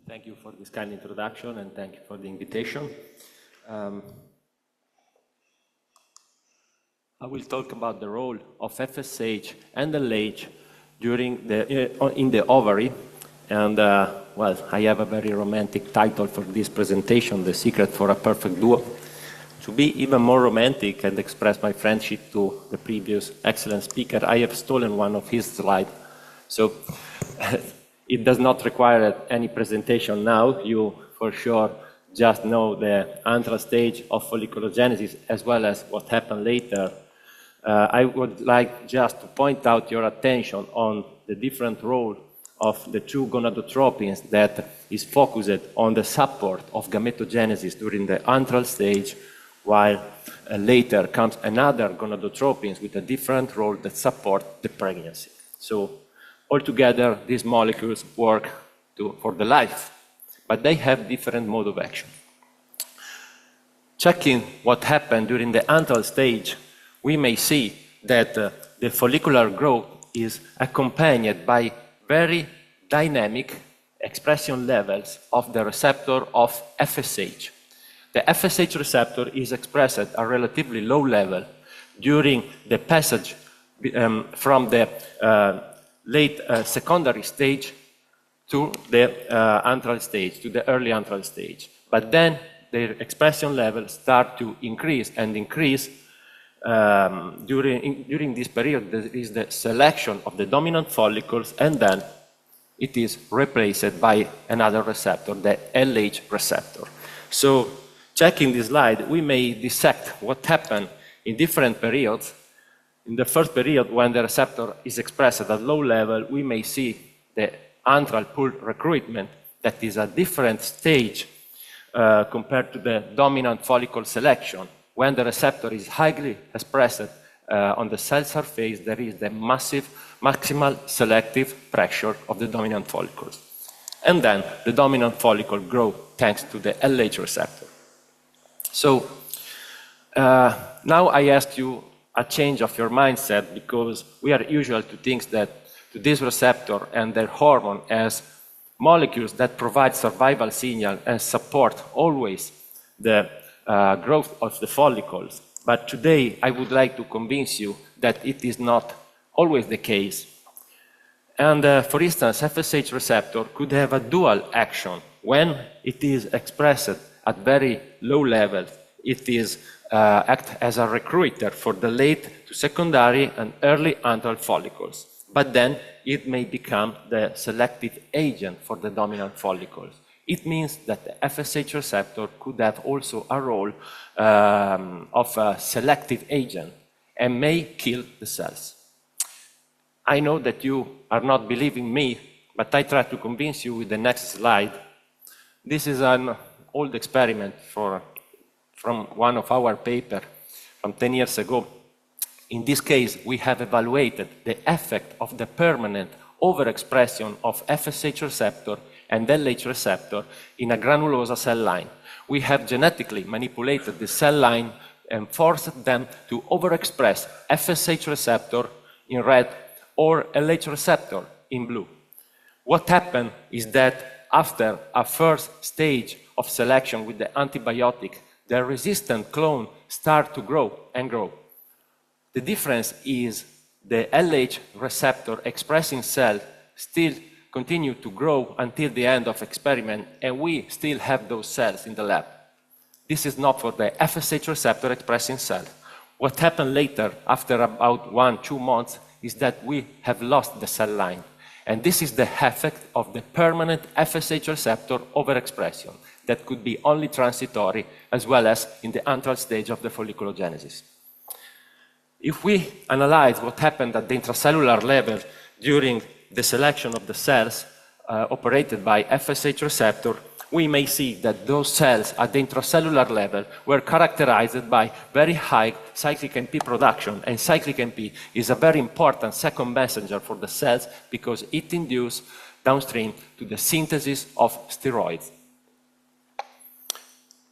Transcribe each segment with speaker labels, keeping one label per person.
Speaker 1: Thank you for this kind introduction and thank you for the invitation. I will talk about the role of FSH and LH during in the ovary. And well, I have a very romantic title for this presentation, The Secret for a Perfect Duo. To be even more romantic and express my friendship to the previous excellent speaker, I have stolen one of his slides. So it does not require any presentation now. You, for sure, just know the antral stage of folliculogenesis as well as what happened later. I would like just to point out your attention on the different role of the two gonadotropins that is focused on the support of gametogenesis during the antral stage, while later comes another gonadotropins with a different role that support the pregnancy. So altogether, these molecules work for the life, but they have different mode of action. Checking what happened during the antral stage, we may see that the follicular growth is accompanied by very dynamic expression levels of the receptor of FSH. The FSH receptor is expressed at a relatively low level during the passage from the late secondary stage to the antral stage, to the early antral stage. But then their expression levels start to increase and increase. During this period, there is the selection of the dominant follicles, and then it is replaced by another receptor, the LH receptor. So, checking this slide, we may dissect what happened in different periods. In the first period, when the receptor is expressed at a low level, we may see the antral pool recruitment that is a different stage compared to the dominant follicle selection. When the receptor is highly expressed on the cell surface, there is the maximal selective pressure of the dominant follicles. And then the dominant follicle grows thanks to the LH receptor. So now I ask you a change of your mindset, because we are usual to think that to this receptor and their hormone as molecules that provide survival signal and support always the growth of the follicles. But today I would like to convince you that it is not always the case. And for instance, FSH receptor could have a dual action. When it is expressed at very low levels, it is act as a recruiter for the late to secondary and early antral follicles. But then it may become the selective agent for the dominant follicles. It means that the FSH receptor could have also a role of a selective agent and may kill the cells. I know that you are not believing me, but I try to convince you with the next slide. This is an old experiment from one of our papers from 10 years ago. In this case, we have evaluated the effect of the permanent overexpression of FSH receptor and LH receptor in a granulosa cell line. We have genetically manipulated the cell line and forced them to overexpress FSH receptor in red or LH receptor in blue. What happened is that after a first stage of selection with the antibiotic, the resistant clone start to grow and grow. The difference is the LH receptor expressing cell still continue to grow until the end of experiment, and we still have those cells in the lab. This is not for the FSH receptor expressing cell. What happened later, after about 1-2 months, is that we have lost the cell line. And this is the effect of the permanent FSH receptor overexpression that could be only transitory as well as in the antral stage of the folliculogenesis. If we analyze what happened at the intracellular level during the selection of the cells operated by FSH receptor, we may see that those cells at the intracellular level were characterized by very high cyclic MP production, and cyclic MP is a very important second messenger for the cells because it induces downstream to the synthesis of steroids.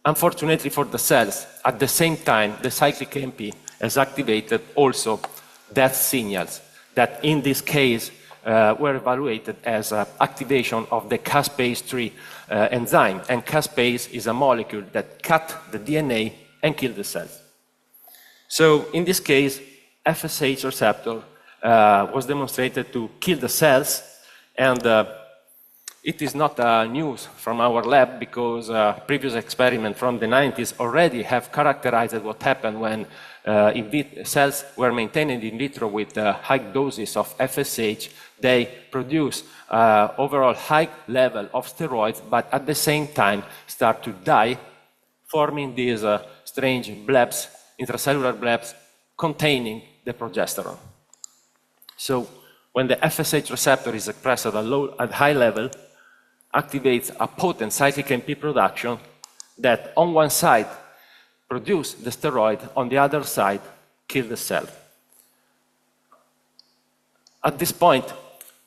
Speaker 1: Unfortunately for the cells, at the same time, the cyclic MP has activated also death signals that in this case were evaluated as activation of the caspase-3 enzyme. And caspase is a molecule that cut the DNA and killed the cells. So in this case, FSH receptor was demonstrated to kill the cells, and it is not news from our lab because previous experiments from the 90s already have characterized what happened when cells were maintained in vitro with high doses of FSH. They produce overall high level of steroids, but at the same time start to die, forming these strange blebs, intracellular blebs containing the progesterone. So when the FSH receptor is expressed at high level, activates a potent cyclic MP production that on one side produce the steroid, on the other side kill the cell. At this point,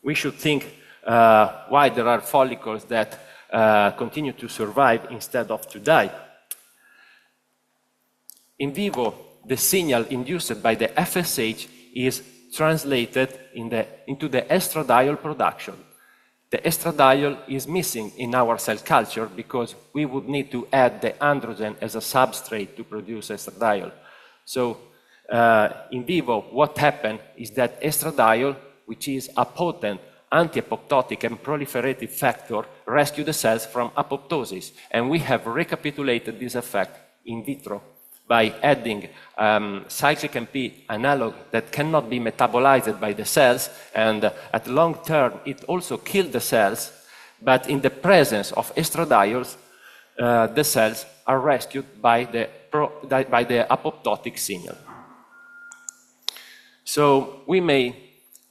Speaker 1: we should think why there are follicles that continue to survive instead of to die. In vivo, the signal induced by the FSH is translated into the estradiol production. The estradiol is missing in our cell culture because we would need to add the androgen as a substrate to produce estradiol. So in vivo, what happened is that estradiol, which is a potent anti-apoptotic and proliferative factor, rescue the cells from apoptosis. And we have recapitulated this effect in vitro by adding cyclic MP analog that cannot be metabolized by the cells, and at long term it also kills the cells, but in the presence of estradiols, the cells are rescued by the apoptotic signal. So we may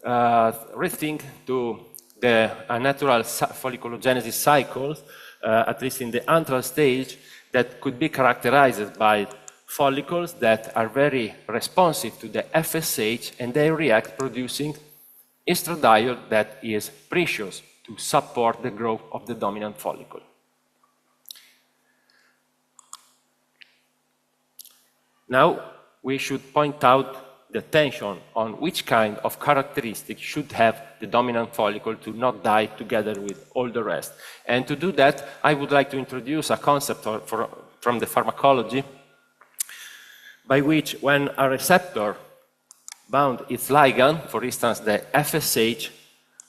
Speaker 1: rethink to the natural folliculogenesis cycles, at least in the antral stage, that could be characterized by follicles that are very responsive to the FSH, and they react producing estradiol that is precious to support the growth of the dominant follicle. Now we should point out the tension on which kind of characteristic should have the dominant follicle to not die together with all the rest. And to do that, I would like to introduce a concept from the pharmacology, by which when a receptor bound its ligand, for instance the FSH,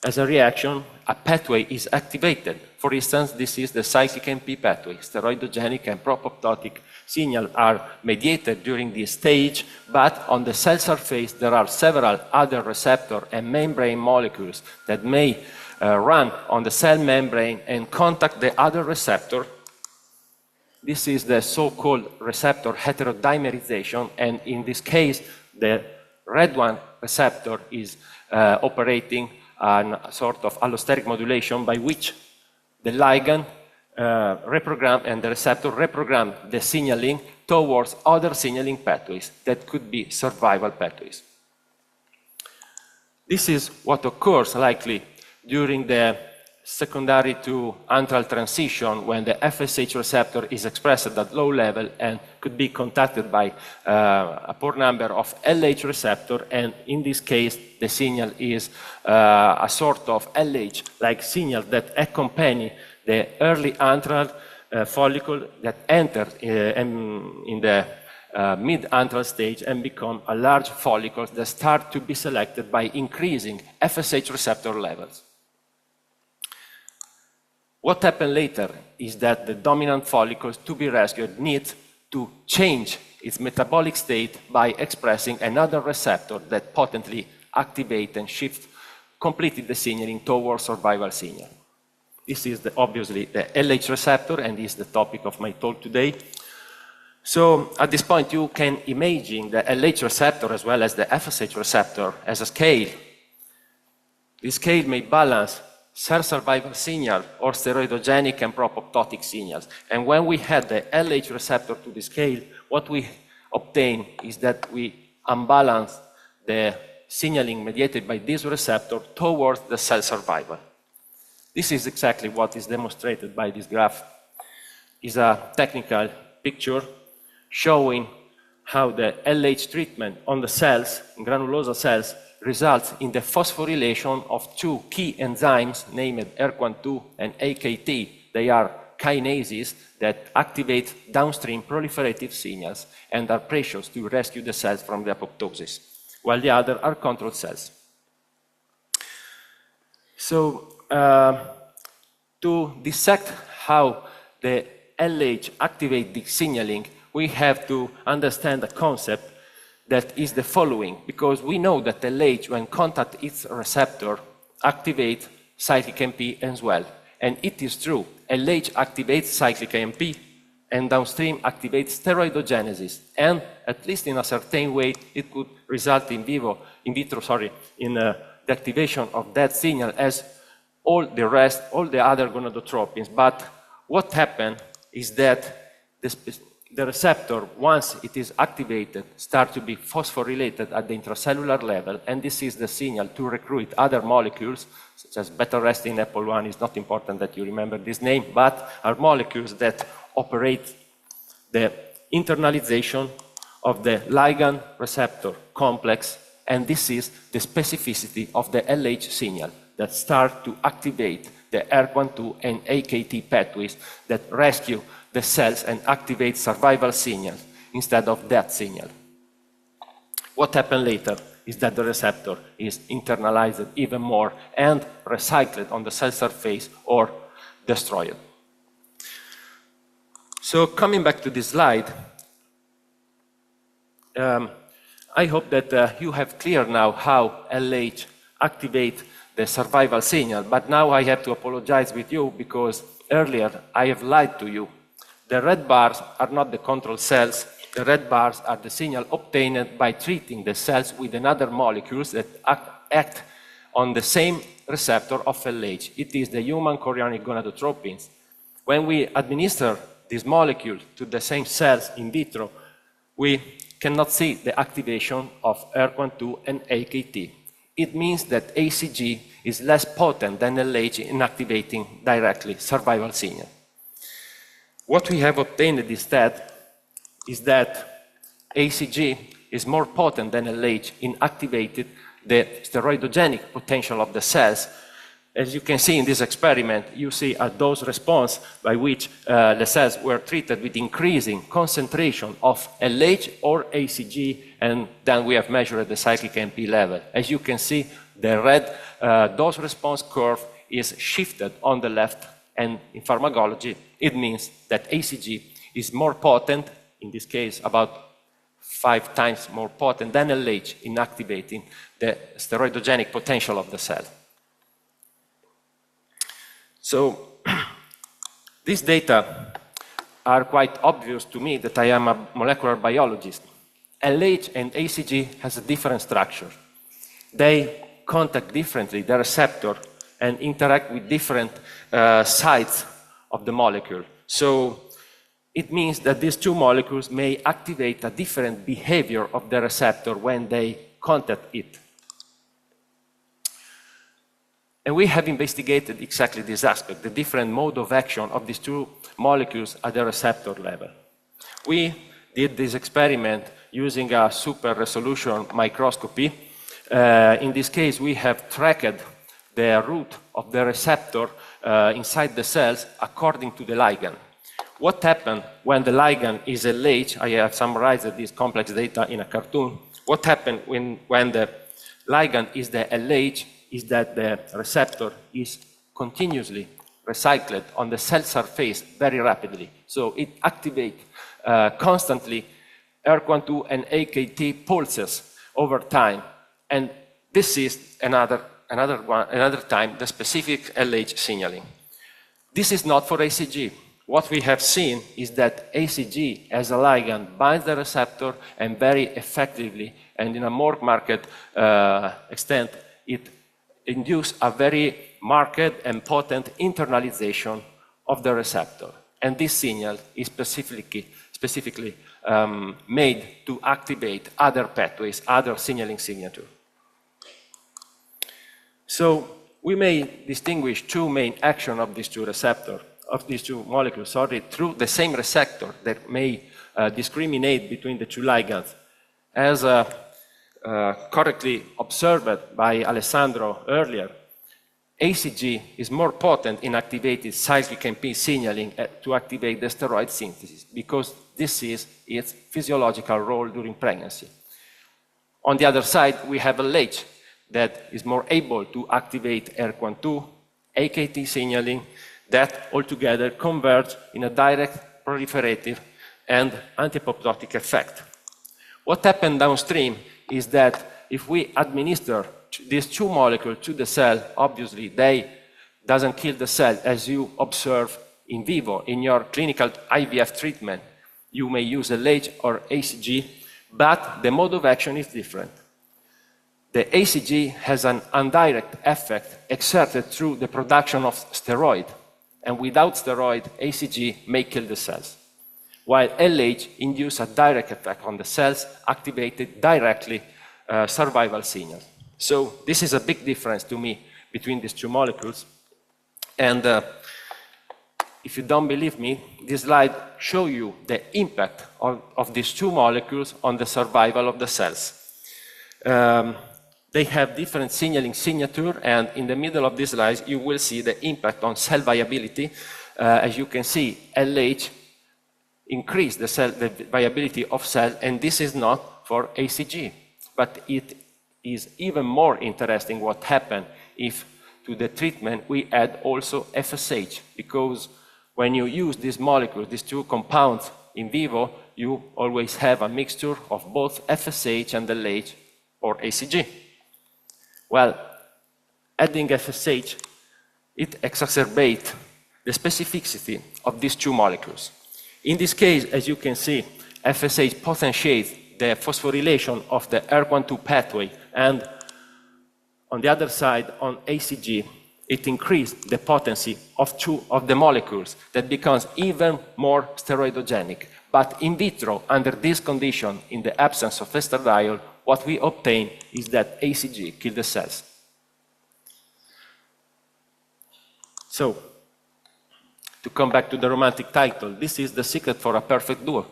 Speaker 1: as a reaction, a pathway is activated. For instance, this is the cyclic MP pathway. Steroidogenic and propoptotic signals are mediated during this stage, but on the cell surface there are several other receptor and membrane molecules that may run on the cell membrane and contact the other receptor. This is the so-called receptor heterodimerization, and in this case, the red one receptor is operating a sort of allosteric modulation by which the ligand reprogram and the receptor reprogram the signaling towards other signaling pathways that could be survival pathways. This is what occurs likely during the secondary to antral transition, when the FSH receptor is expressed at low level and could be contacted by a poor number of LH receptor, and in this case the signal is a sort of LH-like signal that accompany the early antral follicle that enters in the mid-antral stage and become a large follicle that start to be selected by increasing FSH receptor levels. What happened later is that the dominant follicles to be rescued need to change its metabolic state by expressing another receptor that potently activate and shift completely the signaling towards survival signal. This is obviously the LH receptor, and this is the topic of my talk today. So at this point you can imagine the LH receptor as well as the FSH receptor as a scale. This scale may balance cell survival signal or steroidogenic and propoptotic signals. And when we had the LH receptor to the scale, what we obtain is that we unbalance the signaling mediated by this receptor towards the cell survival. This is exactly what is demonstrated by this graph. It's a technical picture showing how the LH treatment on the cells, granulosa cells, results in the phosphorylation of two key enzymes named ERK1/2 and AKT. They are kinases that activate downstream proliferative signals and are precious to rescue the cells from the apoptosis, while the other are control cells. So, to dissect how the LH activates the signaling, we have to understand a concept that is the following, because we know that LH, when contact its receptor, activates cyclic AMP as well. And it is true, LH activates cyclic AMP and downstream activates steroidogenesis. And at least in a certain way, it could result in vitro, in the activation of that signal as all the rest, all the other gonadotropins. But what happened is that the receptor, once it is activated, starts to be phosphorylated at the intracellular level, and this is the signal to recruit other molecules, such as beta-arrestin APOL1. It's not important that you remember this name, but are molecules that operate the internalization of the ligand receptor complex, and this is the specificity of the LH signal that start to activate the ERK1/2 and AKT pathways that rescue the cells and activate survival signals instead of death signal. What happened later is that the receptor is internalized even more and recycled on the cell surface or destroyed. So coming back to this slide, I hope that you have clear now how LH activates the survival signal, but now I have to apologize with you because earlier I have lied to you. The red bars are not the control cells. The red bars are the signal obtained by treating the cells with another molecules that act on the same receptor of LH. It is the human chorionic gonadotropins. When we administer this molecule to the same cells in vitro, we cannot see the activation of ERK1/2 and AKT. It means that ACG is less potent than LH in activating directly survival signal. What we have obtained instead is that ACG is more potent than LH in activating the steroidogenic potential of the cells. As you can see in this experiment, you see a dose response by which the cells were treated with increasing concentration of LH or ACG, and then we have measured the cyclic AMP level. As you can see, the red dose response curve is shifted on the left, and in pharmacology, it means that ACG is more potent, in this case about 5 times more potent than LH in activating the steroidogenic potential of the cell. So these data are quite obvious to me that I am a molecular biologist. LH and ACG has a different structure. They contact differently the receptor and interact with different sites of the molecule. So it means that these two molecules may activate a different behavior of the receptor when they contact it. And we have investigated exactly this aspect, the different mode of action of these two molecules at the receptor level. We did this experiment using a super resolution microscopy. In this case, we have tracked the route of the receptor inside the cells according to the ligand. What happened when the ligand is LH? I have summarized this complex data in a cartoon. What happened when the ligand is the LH is that the receptor is continuously recycled on the cell surface very rapidly. So it activates constantly ERK1/2 and AKT pulses over time. And this is another time the specific LH signaling. This is not for ACG. What we have seen is that ACG as a ligand binds the receptor and very effectively and in a more marked extent it induces a very marked and potent internalization of the receptor. And this signal is specifically made to activate other pathways, other signaling signatures. So we may distinguish two main actions of these two molecules, through the same receptor that may discriminate between the two ligands. As correctly observed by Alessandro earlier, ACG is more potent in activating cyclic AMP signaling to activate the steroid synthesis because this is its physiological role during pregnancy. On the other side, we have LH that is more able to activate ERK1/2, AKT signaling that altogether converge in a direct proliferative and anti-apoptotic effect. What happened downstream is that if we administer these two molecules to the cell, obviously they doesn't kill the cell as you observe in vivo. In your clinical IVF treatment, you may use LH or ACG, but the mode of action is different. The ACG has an indirect effect exerted through the production of steroid, and without steroid, ACG may kill the cells, while LH induces a direct effect on the cells, activated directly survival signals. So this is a big difference to me between these two molecules. And if you don't believe me, this slide shows you the impact of these two molecules on the survival of the cells. They have different signaling signature, and in the middle of this slide, you will see the impact on cell viability. As you can see, LH increase the viability of cell, and this is not for ACG. But it is even more interesting what happened if to the treatment we add also FSH, because when you use these molecules, these two compounds in vivo, you always have a mixture of both FSH and LH or ACG. Well, adding FSH, it exacerbates the specificity of these two molecules. In this case, as you can see, FSH potentiates the phosphorylation of the ERK1/2 pathway, and on the other side, on ACG, it increased the potency of two of the molecules that becomes even more steroidogenic. But in vitro, under this condition, in the absence of estradiol, what we obtain is that ACG kills the cells. So, to come back to the romantic title, this is the secret for a perfect duo.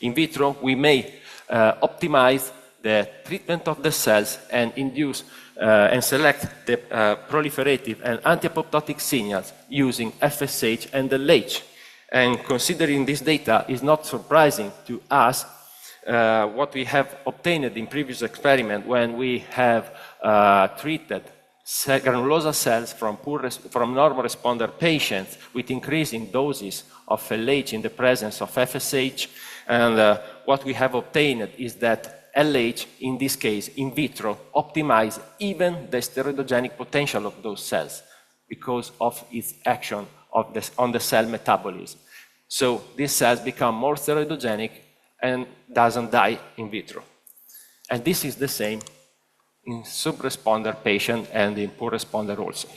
Speaker 1: In vitro, we may optimize the treatment of the cells and induce and select the proliferative and anti-apoptotic signals using FSH and LH. And considering this data is not surprising to us, what we have obtained in previous experiment when we have treated granulosa cells from normal responder patients with increasing doses of LH in the presence of FSH. And what we have obtained is that LH, in this case, in vitro, optimizes even the steroidogenic potential of those cells because of its action on the cell metabolism. So these cells become more steroidogenic and doesn't die in vitro. And this is the same in subresponder patient and in poor responder also.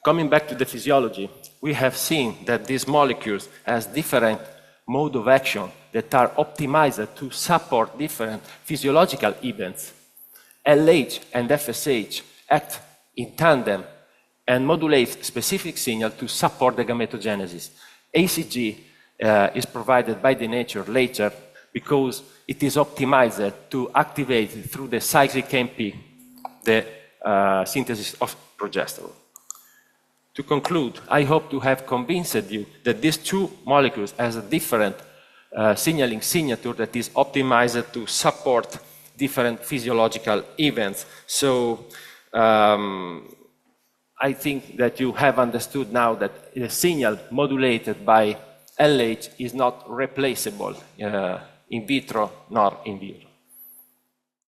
Speaker 1: Coming back to the physiology, we have seen that these molecules has different mode of action that are optimized to support different physiological events. LH and FSH act in tandem and modulate specific signals to support the gametogenesis. ACG is provided by the nature later because it is optimized to activate through the cyclic AMP the synthesis of progesterone. To conclude, I hope to have convinced you that these two molecules has a different signaling signature that is optimized to support different physiological events. So I think that you have understood now that the signal modulated by LH is not replaceable in vitro nor in vivo.